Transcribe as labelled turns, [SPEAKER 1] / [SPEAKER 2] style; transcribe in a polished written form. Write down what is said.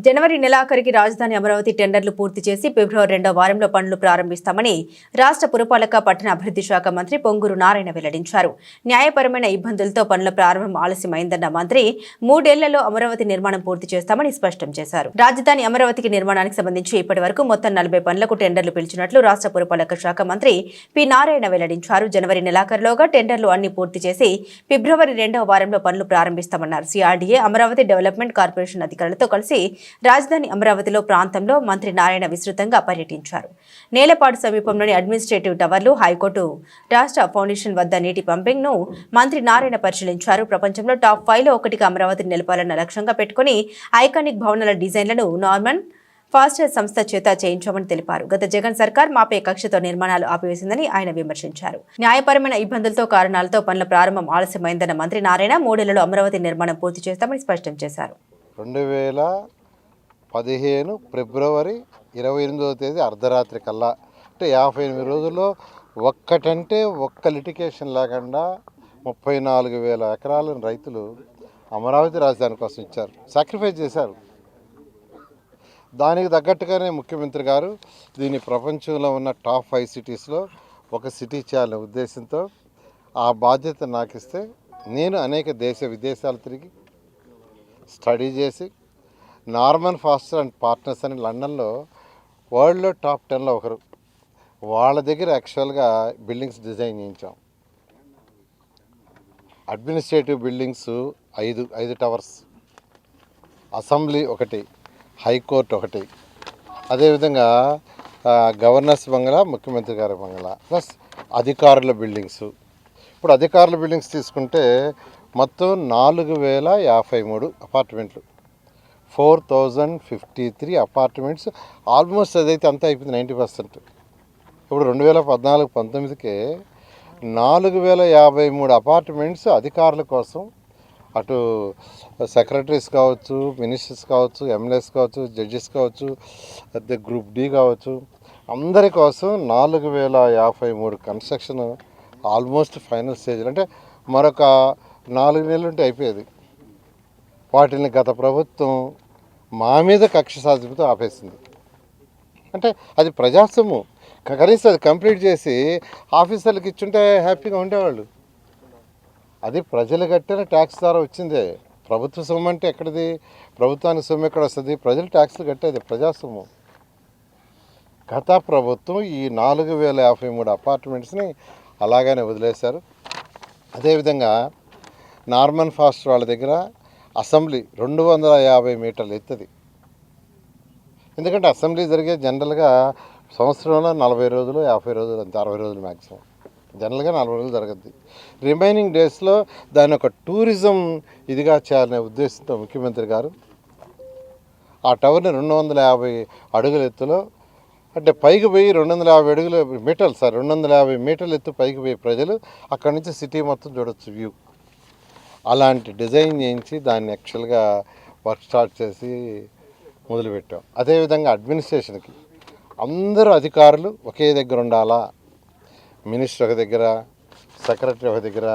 [SPEAKER 1] జనవరి నెలాఖరికి రాజధాని అమరావతి టెండర్లు పూర్తి చేసి ఫిబ్రవరి 2వ వారంలో పనులు ప్రారంభిస్తామని రాష్ట్ర పురపాలక పట్టణ అభివృద్ధి శాఖ మంత్రి పొంగూరు నారాయణ వెల్లడించారు. న్యాయపరమైన ఇబ్బందులతో పనుల ప్రారంభం ఆలస్యమైందన్న మంత్రి 3 ఏళ్లలో అమరావతి నిర్మాణం పూర్తి చేస్తామని స్పష్టం చేశారు. రాజధాని అమరావతికి నిర్మాణానికి సంబంధించి ఇప్పటివరకు మొత్తం 40 పనులకు టెండర్లు పిలిచినట్లు రాష్ట్ర పురపాలక శాఖ మంత్రి పి నారాయణ వెల్లడించారు. జనవరి నెలాఖరులోగా టెండర్లు అన్ని పూర్తి చేసి ఫిబ్రవరి 2వ వారంలో పనులు ప్రారంభిస్తామన్నారు. సిఆర్డీఏ అమరావతి డెవలప్మెంట్ కార్పొరేషన్ అధికారులతో కలిసి రాజధాని అమరావతిలో ప్రాంతంలో మంత్రి నారాయణ విస్తృతంగా పర్యటించారు. నేలపాడు సమీపంలోని అడ్మినిస్ట్రేటివ్ టవర్లు, హైకోర్టు రాష్ట్ర ఫౌండేషన్ వద్ద నీటి పంపింగ్ ను మంత్రి నారాయణ పరిశీలించారు. ప్రపంచంలో టాప్ 5 లో ఒకటిగా అమరావతిని నిలపాలన్న లక్ష్యంగా పెట్టుకుని ఐకానిక్ భవనాల డిజైన్లను నార్మన్ ఫాస్టర్ సంస్థ చేత చేయించామని తెలిపారు. గత జగన్ సర్కార్ మాపే కక్షతో నిర్మాణాలు ఆపివేసిందని ఆయన విమర్శించారు. న్యాయపరమైన ఇబ్బందులతో కారణాలతో పనుల ప్రారంభం ఆలస్యమైందన్న మంత్రి నారాయణ 3 ఏళ్లలో అమరావతి నిర్మాణం పూర్తి చేస్తామని స్పష్టం చేశారు.
[SPEAKER 2] 2015 ఫిబ్రవరి 28వ తేదీ అర్ధరాత్రి కల్లా అంటే 58 రోజుల్లో ఒక్క లిటికేషన్ లేకుండా 34,000 ఎకరాలను రైతులు అమరావతి రాజధాని కోసం ఇచ్చారు, సాక్రిఫైస్ చేశారు. దానికి తగ్గట్టుగానే ముఖ్యమంత్రి గారు దీన్ని ప్రపంచంలో ఉన్న టాప్ 5 సిటీస్లో ఒక సిటీ చేయాలనే ఉద్దేశంతో ఆ బాధ్యత నాకు ఇస్తే నేను అనేక దేశ విదేశాలు తిరిగి స్టడీ చేసి నార్మన్ ఫాస్టర్ అండ్ పార్ట్నర్స్ అని లండన్లో వరల్డ్లో టాప్ 10లో ఒకరు, వాళ్ళ దగ్గర యాక్చువల్గా బిల్డింగ్స్ డిజైన్ చేయించాం. అడ్మినిస్ట్రేటివ్ బిల్డింగ్స్ 5 టవర్స్, అసెంబ్లీ ఒకటి, హైకోర్టు ఒకటి, అదేవిధంగా గవర్నర్స్ బంగ్లా, ముఖ్యమంత్రి గారి బంగ్లా, ప్లస్ అధికారుల బిల్డింగ్స్. ఇప్పుడు అధికారుల బిల్డింగ్స్ తీసుకుంటే మొత్తం 4,053 అపార్ట్మెంట్లు, 4,053 అపార్ట్మెంట్స్. ఆల్మోస్ట్ అదైతే అంతా అయిపోయింది 90%. ఇప్పుడు 2014-19కే 4,053 అపార్ట్మెంట్స్ అధికారుల కోసం, అటు సెక్రటరీస్ కావచ్చు, మినిస్టర్స్ కావచ్చు, ఎమ్మెల్యేస్ కావచ్చు, జడ్జెస్ కావచ్చు, అదే గ్రూప్ డి కావచ్చు, అందరి కోసం 4,053 కన్స్ట్రక్షన్ ఆల్మోస్ట్ ఫైనల్ స్టేజ్లో. అంటే మరొక 4 నెలలు ఉంటే అయిపోయేది. వాటిని గత ప్రభుత్వం మా మీద కక్ష సాధింపుతో ఆపేసింది. అంటే అది ప్రజాస్వామ్యం. కనీసం అది కంప్లీట్ చేసి ఆఫీసర్లకు ఇచ్చుంటే హ్యాపీగా ఉండేవాళ్ళు. అది ప్రజలు కట్టిన ట్యాక్స్ ద్వారా వచ్చిందే. ప్రభుత్వ సొమ్ము అంటే ఎక్కడిది? ప్రభుత్వానికి సొమ్ము ఎక్కడ వస్తుంది? ప్రజలు ట్యాక్స్లు కట్టేది, ప్రజాస్వామ్యం. గత ప్రభుత్వం ఈ 4,053 అపార్ట్మెంట్స్ని అలాగనే వదిలేశారు. అదేవిధంగా నార్మన్ ఫాస్టర్ వాళ్ళ దగ్గర అసెంబ్లీ 250 మీటర్లు ఎత్తుది. ఎందుకంటే అసెంబ్లీ జరిగే జనరల్గా సంవత్సరంలో 40 రోజులు, 50 రోజులు, అంతే, 60 రోజులు మ్యాక్సిమం. జనరల్గా 40 రోజులు జరగద్ది. రిమైనింగ్ డేస్లో దాన్ని ఒక టూరిజం ఇదిగా చేయాలనే ఉద్దేశంతో ముఖ్యమంత్రి గారు ఆ టవర్ని 250 అడుగుల ఎత్తులో, అంటే పైకి పోయి 250 మీటర్లు ఎత్తు పైకి పోయి ప్రజలు అక్కడి నుంచి సిటీ మొత్తం చూడొచ్చు, వ్యూ. అలాంటి డిజైన్ చేయించి దాన్ని యాక్చువల్గా వర్క్ స్టార్ట్ చేసి మొదలుపెట్టాం. అదేవిధంగా అడ్మినిస్ట్రేషన్కి అందరూ అధికారులు ఒకే దగ్గర ఉండాలా. మినిస్టర్ ఒక దగ్గర, సెక్రటరీ ఒక దగ్గర,